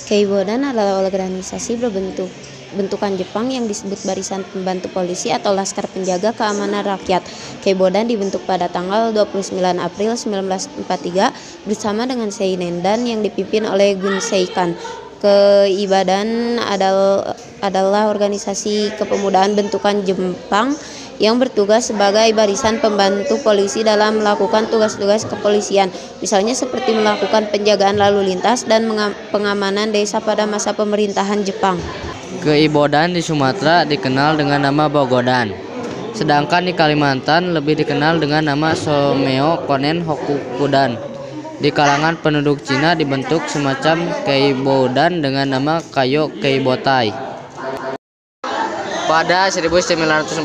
Keibodan adalah organisasi bentukan Jepang yang disebut Barisan Pembantu Polisi atau Laskar Penjaga Keamanan Rakyat. Keibodan dibentuk pada tanggal 29 April 1943 bersama dengan Seinendan yang dipimpin oleh Gun Seikan. Keibodan adalah organisasi kepemudaan bentukan Jepang yang bertugas sebagai barisan pembantu polisi dalam melakukan tugas-tugas kepolisian, misalnya seperti melakukan penjagaan lalu lintas dan pengamanan desa pada masa pemerintahan Jepang. Keibodan di Sumatera dikenal dengan nama Bogodan, sedangkan di Kalimantan lebih dikenal dengan nama Someo Konen Hokukudan. Di kalangan penduduk Cina dibentuk semacam Keibodan dengan nama Kayo Keibotai. Pada 1941,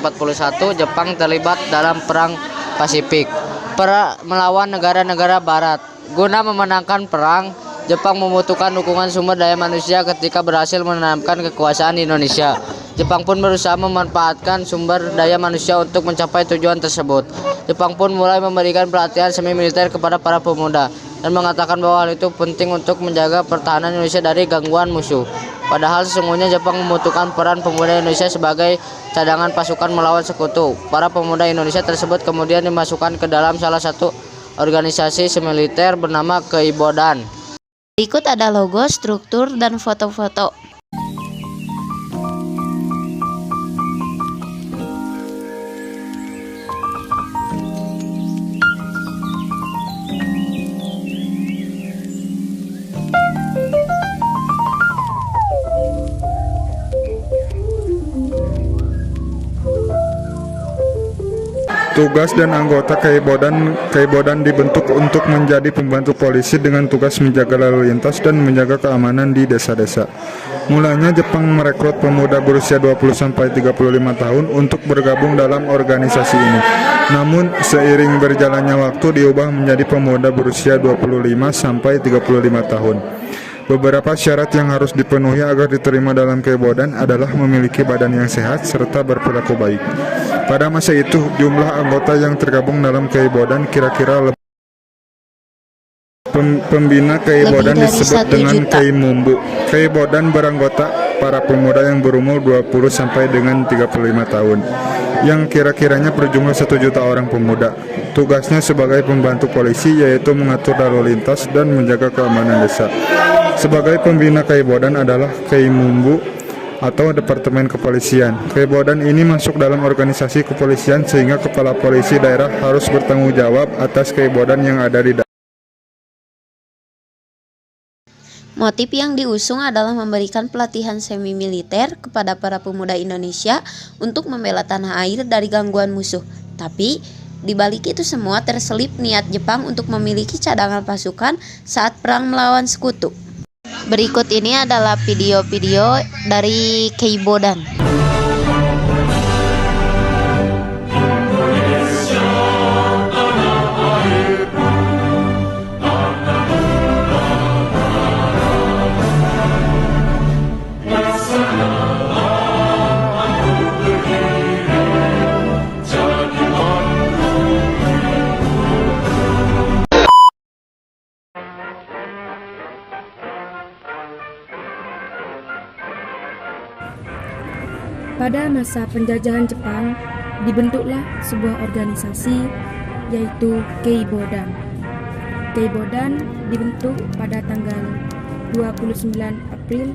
Jepang terlibat dalam Perang Pasifik melawan negara-negara Barat. Guna memenangkan perang, Jepang membutuhkan dukungan sumber daya manusia ketika berhasil menanamkan kekuasaan di Indonesia. Jepang pun berusaha memanfaatkan sumber daya manusia untuk mencapai tujuan tersebut. Jepang pun mulai memberikan pelatihan semi militer kepada para pemuda dan mengatakan bahwa hal itu penting untuk menjaga pertahanan Indonesia dari gangguan musuh. Padahal sesungguhnya Jepang membutuhkan peran pemuda Indonesia sebagai cadangan pasukan melawan sekutu. Para pemuda Indonesia tersebut kemudian dimasukkan ke dalam salah satu organisasi semiliter bernama Keibodan. Berikut ada logo, struktur, dan foto-foto. Tugas dan anggota Keibodan dibentuk untuk menjadi pembantu polisi dengan tugas menjaga lalu lintas dan menjaga keamanan di desa-desa. Mulanya Jepang merekrut pemuda berusia 20-35 tahun untuk bergabung dalam organisasi ini. Namun seiring berjalannya waktu diubah menjadi pemuda berusia 25-35 tahun. Beberapa syarat yang harus dipenuhi agar diterima dalam Keibodan adalah memiliki badan yang sehat serta berperilaku baik. Pada masa itu, jumlah anggota yang tergabung dalam Keibodan kira-kira pembina Keibodan disebut dengan Keimumbu. Keibodan beranggota para pemuda yang berumur 20 sampai dengan 35 tahun, yang kira-kiranya berjumlah 1 juta orang pemuda. Tugasnya sebagai pembantu polisi yaitu mengatur lalu lintas dan menjaga keamanan desa. Sebagai pembina Keibodan adalah Keimumbu atau Departemen Kepolisian. Keibodan ini masuk dalam organisasi kepolisian sehingga kepala polisi daerah harus bertanggung jawab atas Keibodan yang ada di daerah. Motif yang diusung adalah memberikan pelatihan semi militer kepada para pemuda Indonesia untuk membela tanah air dari gangguan musuh. Tapi di balik itu semua terselip niat Jepang untuk memiliki cadangan pasukan saat perang melawan sekutu. Berikut ini adalah video-video dari Keibodan. Pada masa penjajahan Jepang, dibentuklah sebuah organisasi yaitu Keibodan. Keibodan dibentuk pada tanggal 29 April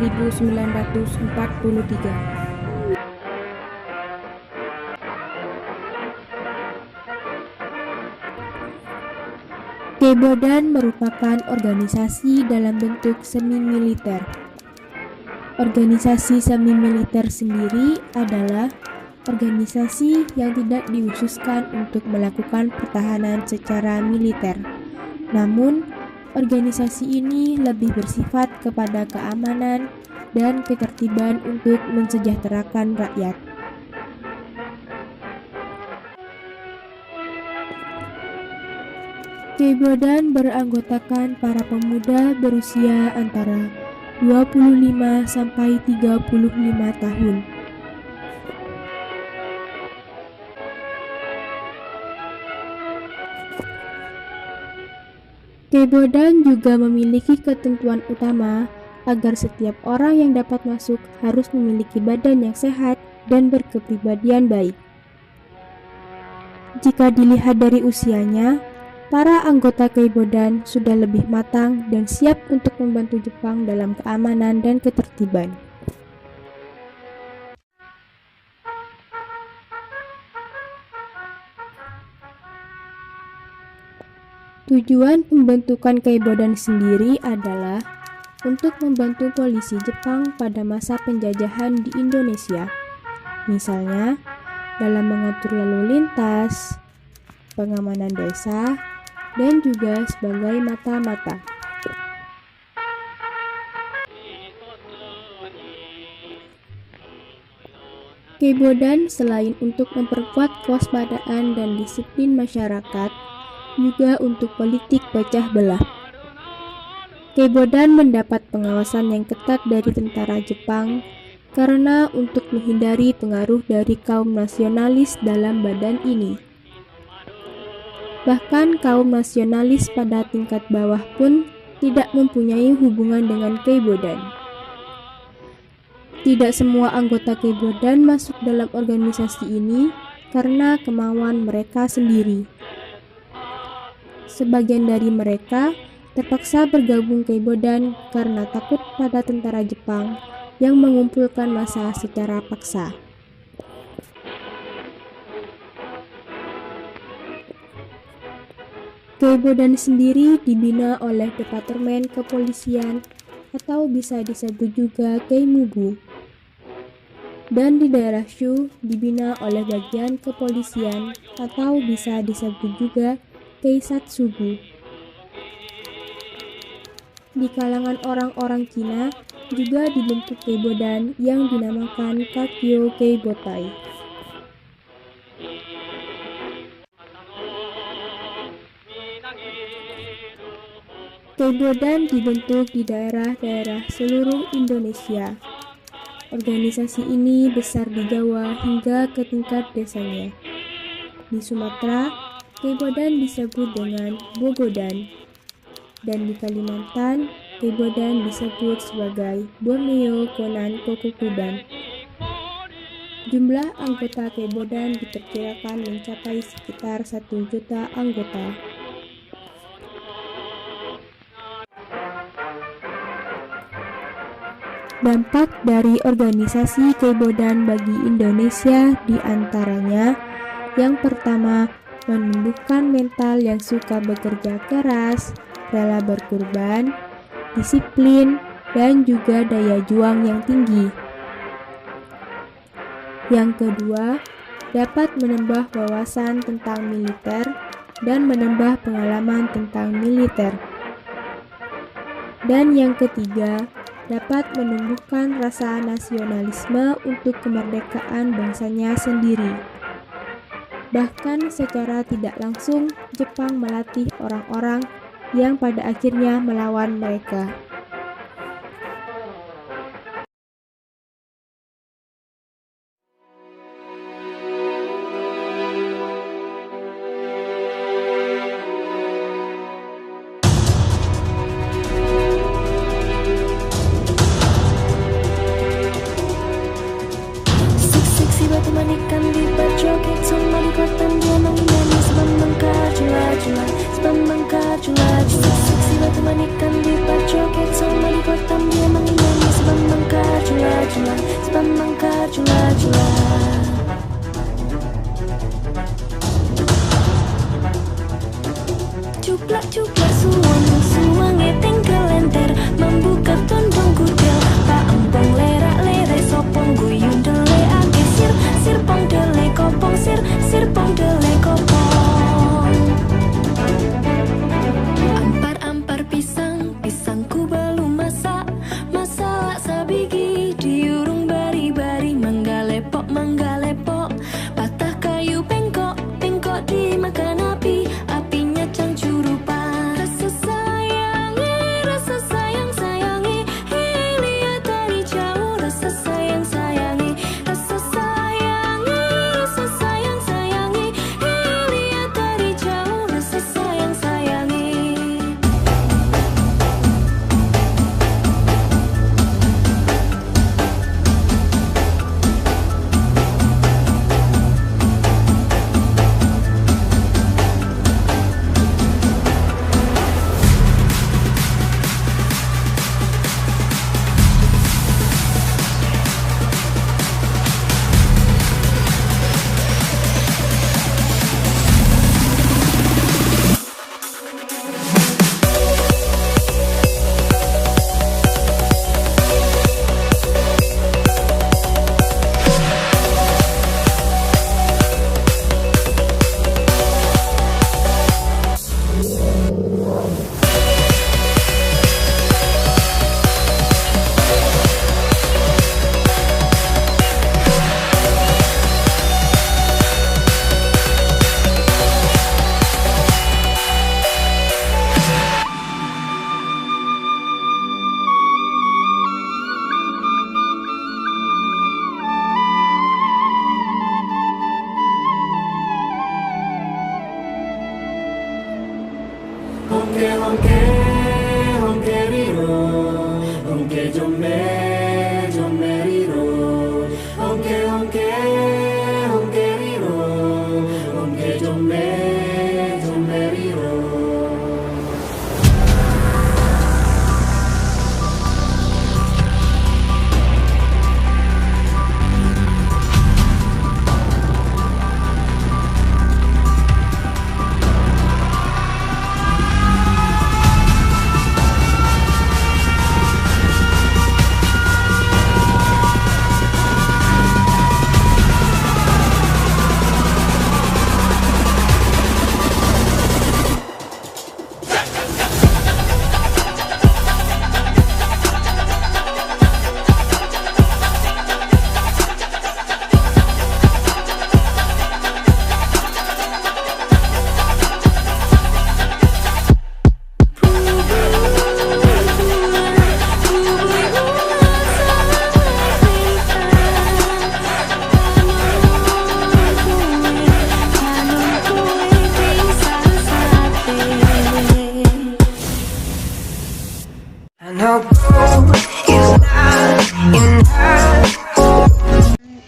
1943. Keibodan merupakan organisasi dalam bentuk semi-militer. Organisasi semi-militer sendiri adalah organisasi yang tidak dikhususkan untuk melakukan pertahanan secara militer. Namun, organisasi ini lebih bersifat kepada keamanan dan ketertiban untuk mensejahterakan rakyat. Keibodan beranggotakan para pemuda berusia antara 25 sampai 35 tahun. Keibodan juga memiliki ketentuan utama agar setiap orang yang dapat masuk harus memiliki badan yang sehat dan berkepribadian baik. Jika dilihat dari usianya, para anggota Keibodan sudah lebih matang dan siap untuk membantu Jepang dalam keamanan dan ketertiban. Tujuan pembentukan Keibodan sendiri adalah untuk membantu polisi Jepang pada masa penjajahan di Indonesia, misalnya dalam mengatur lalu lintas, pengamanan desa, dan juga sebagai mata-mata. Keibodan selain untuk memperkuat kewaspadaan dan disiplin masyarakat, juga untuk politik pecah belah. Keibodan mendapat pengawasan yang ketat dari tentara Jepang karena untuk menghindari pengaruh dari kaum nasionalis dalam badan ini. Bahkan kaum nasionalis pada tingkat bawah pun tidak mempunyai hubungan dengan Keibodan. Tidak semua anggota Keibodan masuk dalam organisasi ini karena kemauan mereka sendiri. Sebagian dari mereka terpaksa bergabung Keibodan karena takut pada tentara Jepang yang mengumpulkan massa secara paksa. Keibodan sendiri dibina oleh Departemen Kepolisian atau bisa disebut juga Keimubu. Dan di daerah Shu dibina oleh bagian kepolisian atau bisa disebut juga Keisatsubu. Di kalangan orang-orang Cina juga dibentuk Keibodan yang dinamakan Kakyo Keibotai. Keibodan dibentuk di daerah-daerah seluruh Indonesia. Organisasi ini besar di Jawa hingga ke tingkat desanya. Di Sumatera, Keibodan disebut dengan Bogodan. Dan di Kalimantan, Keibodan disebut sebagai Borneo Konan Kokukudan. Jumlah anggota Keibodan diperkirakan mencapai sekitar 1 juta anggota. Dampak dari organisasi Keibodan bagi Indonesia diantaranya yang pertama, menumbuhkan mental yang suka bekerja keras, rela berkorban, disiplin, dan juga daya juang yang tinggi. Yang kedua, dapat menambah wawasan tentang militer dan menambah pengalaman tentang militer. Dan yang ketiga, dapat menumbuhkan rasa nasionalisme untuk kemerdekaan bangsanya sendiri. Bahkan secara tidak langsung, Jepang melatih orang-orang yang pada akhirnya melawan mereka. Seksi batu manikan diperjoget, semua dikotam dia menyanyi sebab mengkar jula-jula, sebab mengkar jula-jula. Seksi batu manikan diperjoget,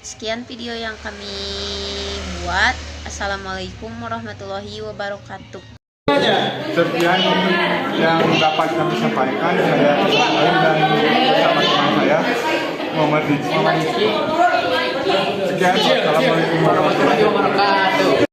Sekian video yang kami buat. Assalamualaikum warahmatullahi wabarakatuh. Sekian yang dapat kami sampaikan. Saya Ismail dan bersama teman saya Muhammad Rizky. Sekian, assalamualaikum warahmatullahi wabarakatuh.